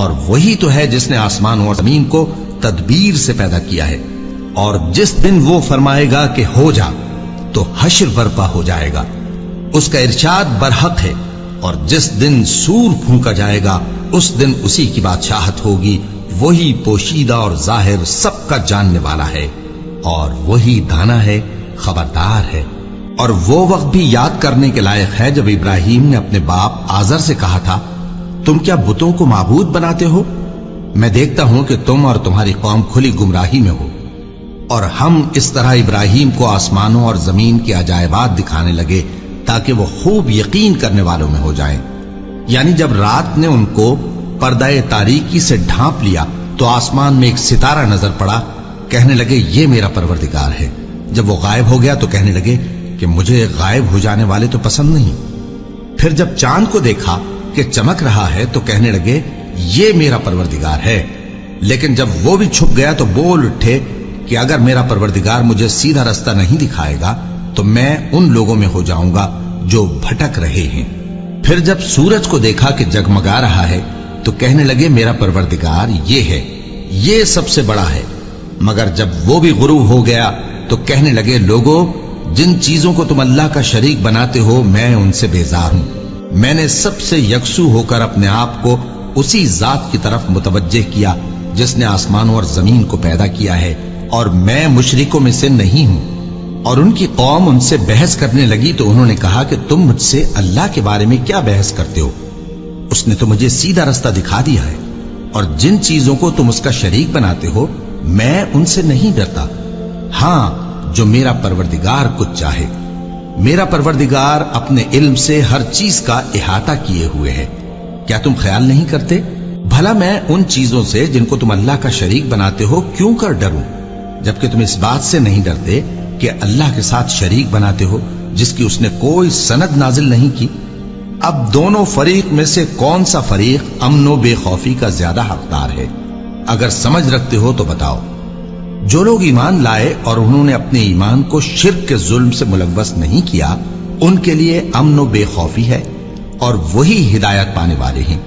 اور وہی تو ہے جس نے آسمان اور زمین کو تدبیر سے پیدا کیا ہے، اور جس دن وہ فرمائے گا کہ ہو جا تو حشر برپا ہو جائے گا، اس کا ارشاد برحق ہے، اور جس دن سور پھونکا جائے گا اس دن اسی کی بادشاہت ہوگی، وہی پوشیدہ اور ظاہر سب کا جاننے والا ہے، اور وہی دانا ہے، خبردار ہے۔ اور وہ وقت بھی یاد کرنے کے لائق ہے جب ابراہیم نے اپنے باپ آزر سے کہا تھا، تم کیا بتوں کو معبود بناتے ہو؟ میں دیکھتا ہوں کہ تم اور تمہاری قوم کھلی گمراہی میں ہو۔ اور ہم اس طرح ابراہیم کو آسمانوں اور زمین کے عجائبات دکھانے لگے تاکہ وہ خوب یقین کرنے والوں میں ہو جائیں۔ یعنی جب رات نے ان کو پردہ تاریکی سے ڈھانپ لیا تو آسمان میں ایک ستارہ نظر پڑا، کہنے لگے یہ میرا پروردگار ہے۔ جب وہ غائب ہو گیا تو کہنے لگے کہ مجھے غائب ہو جانے والے تو پسند نہیں۔ پھر جب چاند کو دیکھا کہ چمک رہا ہے تو کہنے لگے یہ میرا پروردگار ہے۔ لیکن جب وہ بھی چھپ گیا تو بول اٹھے کہ اگر میرا پروردگار مجھے سیدھا رستہ نہیں دکھائے گا تو میں ان لوگوں میں ہو جاؤں گا جو بھٹک رہے ہیں۔ پھر جب سورج کو دیکھا کہ جگمگا رہا ہے تو کہنے لگے میرا پروردگار یہ ہے، یہ سب سے بڑا ہے۔ مگر جب وہ بھی غروب ہو گیا تو کہنے لگے لوگو، جن چیزوں کو تم اللہ کا شریک بناتے ہو میں ان سے بیزار ہوں۔ میں نے سب سے یکسو ہو کر اپنے آپ کو اسی ذات کی طرف متوجہ کیا جس نے آسمانوں اور زمین کو پیدا کیا ہے، اور میں مشرکوں میں سے نہیں ہوں۔ اور ان کی قوم ان سے بحث کرنے لگی تو انہوں نے کہا کہ تم مجھ سے اللہ کے بارے میں کیا بحث کرتے ہو؟ اس نے تو مجھے سیدھا رستہ دکھا دیا ہے، اور جن چیزوں کو تم اس کا شریک بناتے ہو میں ان سے نہیں ڈرتا، ہاں جو میرا پروردگار کچھ چاہے۔ میرا پروردگار اپنے علم سے ہر چیز کا احاطہ کیے ہوئے ہے۔ کیا تم خیال نہیں کرتے؟ بھلا میں ان چیزوں سے جن کو تم اللہ کا شریک بناتے ہو کیوں کر ڈروں، جبکہ تم اس بات سے نہیں ڈرتے کہ اللہ کے ساتھ شریک بناتے ہو جس کی اس نے کوئی سند نازل نہیں کی۔ اب دونوں فریق میں سے کون سا فریق امن و بے خوفی کا زیادہ حقدار ہے؟ اگر سمجھ رکھتے ہو تو بتاؤ۔ جو لوگ ایمان لائے اور انہوں نے اپنے ایمان کو شرک کے ظلم سے ملوث نہیں کیا، ان کے لیے امن و بے خوفی ہے، اور وہی ہدایت پانے والے ہیں۔